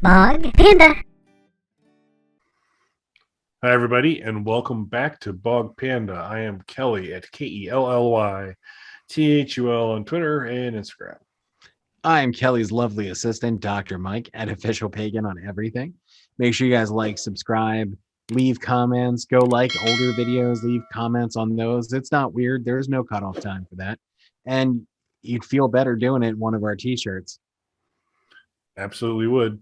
Bog Panda. Hi, everybody, and welcome back to Bog Panda. I am Kelly at KELLYTHUL on Twitter and Instagram. I'm Kelly's lovely assistant, Dr. Mike, at Official Pagan on everything. Make sure you guys like, subscribe, leave comments, go like older videos, leave comments on those. It's not weird. There's no cutoff time for that. And you'd feel better doing it in one of our t-shirts. Absolutely would.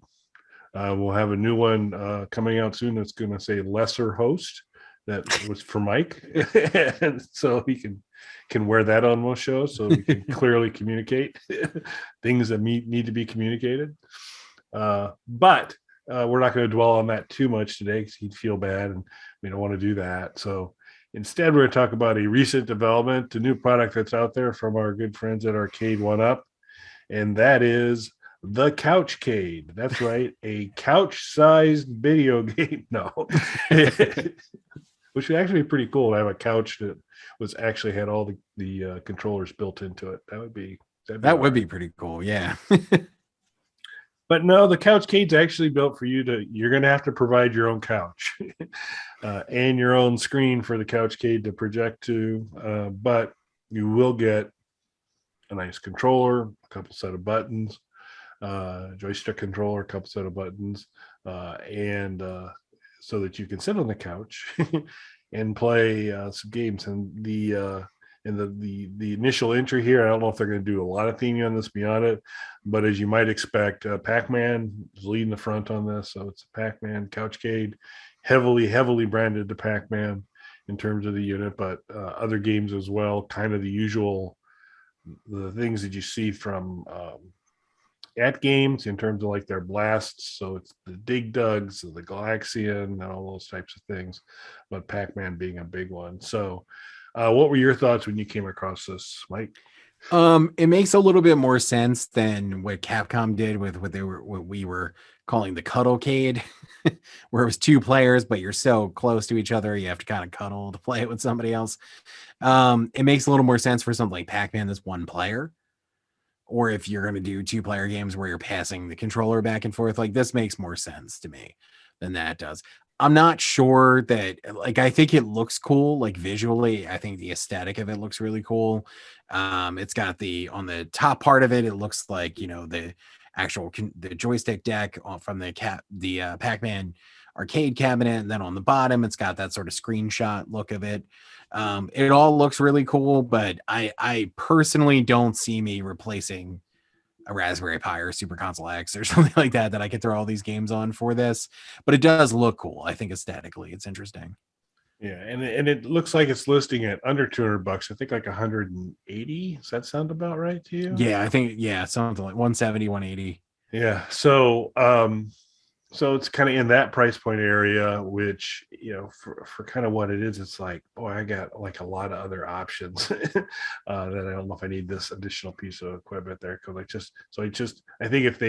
We'll have a new one coming out soon that's going to say lesser host. That was for Mike. And so he can wear that on most shows so we can clearly communicate things that need to be communicated. But we're not going to dwell on that too much today because he'd feel bad and we don't want to do that. So instead, we're going to talk about a recent development, a new product that's out there from our good friends at Arcade1Up, and that is the Couchcade. That's right, a couch-sized video game. No, which would actually be pretty cool to have a couch that was actually had all the controllers built into it. That would be pretty cool. Yeah. But no, the Couchcade's actually built for you you're going to have to provide your own couch and your own screen for the Couchcade to project to. But you will get a nice controller, a couple set of buttons, joystick controller, a couple set of buttons, and so that you can sit on the couch and play some games. And the initial entry here, I don't know if they're going to do a lot of theming on this beyond it, but as you might expect, Pac-Man is leading the front on this. So it's a Pac-Man Couchcade, heavily branded to Pac-Man in terms of the unit, but other games as well, kind of the things that you see from at games in terms of like their blasts. So it's the Dig Dugs, the Galaxian, and all those types of things, but Pac-Man being a big one. So what were your thoughts when you came across this, Mike? It makes a little bit more sense than what Capcom did with what we were calling the Cuddlecade, where it was 2 players, but you're so close to each other you have to kind of cuddle to play it with somebody else. It makes a little more sense for something like Pac-Man that's 1 player, or if you're going to do 2-player games where you're passing the controller back and forth. Like, this makes more sense to me than that does. I'm not sure that, like, I think it looks cool, like visually. I think the aesthetic of it looks really cool. It's got on the top part of it, it looks like, the actual the joystick deck from the Pac-Man arcade cabinet, and then on the bottom it's got that sort of screenshot look of it. It all looks really cool, but I personally don't see me replacing a Raspberry Pi or Super Console X or something like that I could throw all these games on for this. But it does look cool. I think aesthetically it's interesting. Yeah, and it looks like it's listing at under $200. I think like 180. Does that sound about right to you? Yeah, I think something like 170, 180. Yeah. So so it's kind of in that price point area, which, for kind of what it is, it's like, boy, I got like a lot of other options that I don't know if I need this additional piece of equipment there. Cause I think if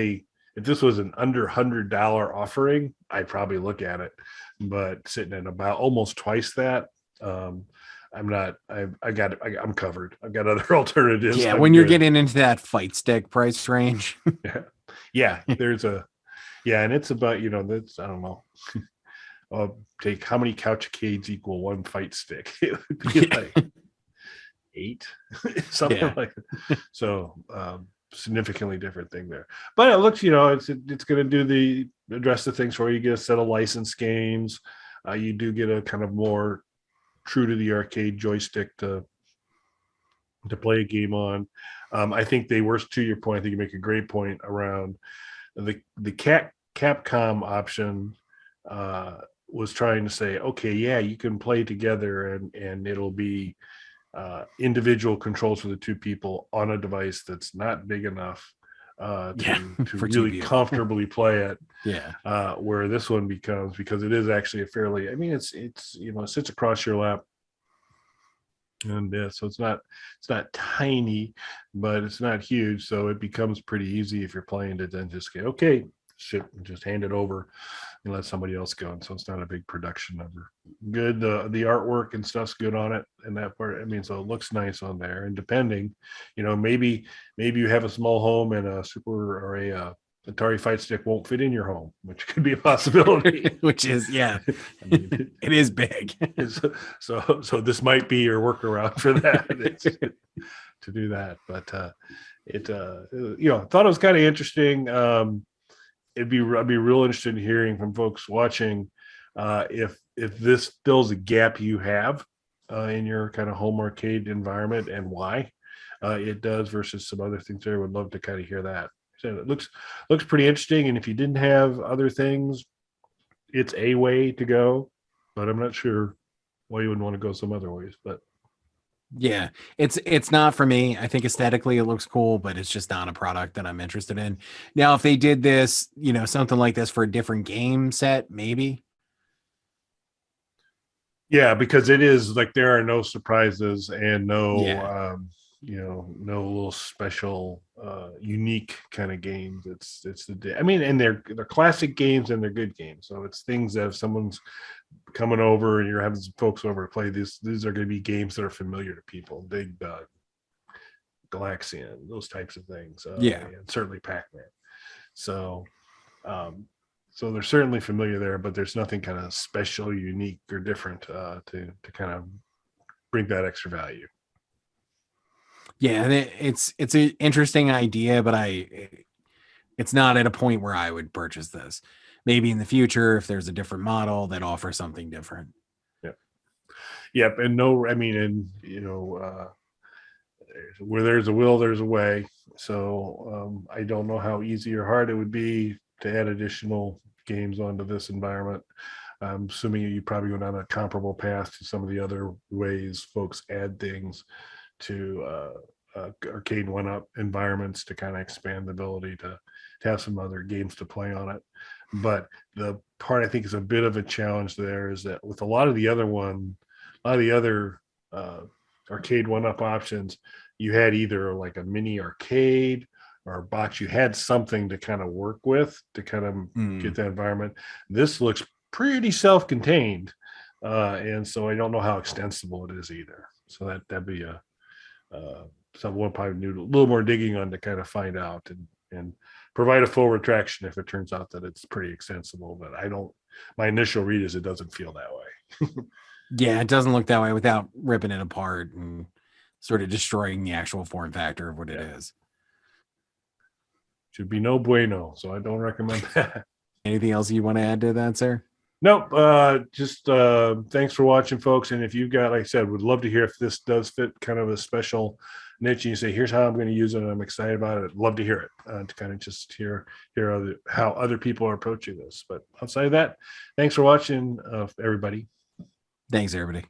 this was an under $100 offering, I'd probably look at it, but sitting at about almost twice that, I'm covered. I've got other alternatives. Yeah. When you're getting into that fight stick price range. Yeah. And it's about, that's, I don't know. Take how many Couchcades equal 1 fight stick? It would be like 8, something like that. So significantly different thing there. But it looks, it's going to address the things for you. You get a set of licensed games. You do get a kind of more true to the arcade joystick to play a game on. I think they were, to your point, I think you make a great point around the Capcom option was trying to say, okay, yeah, you can play together and it'll be individual controls for the 2 people on a device that's not big enough to really comfortably play it. Yeah. Where this one becomes, because it is actually a fairly, I mean, it sits across your lap. And so it's not tiny, but it's not huge. So it becomes pretty easy if you're playing to then just get, okay, just hand it over and let somebody else go. And so it's not a big production number. Good. The artwork and stuff's good on it. And that part, I mean, so it looks nice on there. And depending, maybe you have a small home and a super or a Atari Fight Stick won't fit in your home, which could be a possibility. Which is, yeah, I mean, it is big. So this might be your workaround for that. To do that. But thought it was kind of interesting. I'd be real interested in hearing from folks watching if this fills a gap you have in your kind of home arcade environment and why it does versus some other things there. Would love to kind of hear that. So it looks pretty interesting. And if you didn't have other things, it's a way to go, but I'm not sure why you would want to go some other ways. But yeah, it's not for me. I think aesthetically it looks cool, but it's just not a product that I'm interested in. Now, if they did this, something like this for a different game set, maybe. Yeah, because it is like there are no surprises and no no little special unique kind of games. It's the, I mean, and they're classic games and they're good games. So it's things that if someone's coming over and you're having some folks over to play these are going to be games that are familiar to people. Big Bug, Galaxian, those types of things. And certainly Pac-Man. So so they're certainly familiar there, but there's nothing kind of special, unique, or different to kind of bring that extra value. Yeah, it's an interesting idea, but it's not at a point where I would purchase this. Maybe in the future, if there's a different model that offers something different. Yep, and where there's a will, there's a way. So I don't know how easy or hard it would be to add additional games onto this environment. I'm assuming you probably go down a comparable path to some of the other ways folks add things to Arcade1Up environments to kind of expand the ability to have some other games to play on it. But the part I think is a bit of a challenge there is that with a lot of the other Arcade1Up options, you had either like a mini arcade or a box. You had something to kind of work with to kind of get that environment. This looks pretty self-contained, and so I don't know how extensible it is either. So that'd be something we'll probably need a little more digging on to kind of find out and provide a full retraction if it turns out that it's pretty extensible. But my initial read is it doesn't feel that way. Yeah, it doesn't look that way without ripping it apart and sort of destroying the actual form factor of what it is. Should be no bueno, so I don't recommend that. Anything else you want to add to that, sir? Nope. Just thanks for watching, folks. And if you've got, like I said, would love to hear if this does fit kind of a special niche and you say, here's how I'm going to use it and I'm excited about it. I'd love to hear it, to kind of just hear how other people are approaching this. But outside of that, thanks for watching, everybody. Thanks, everybody.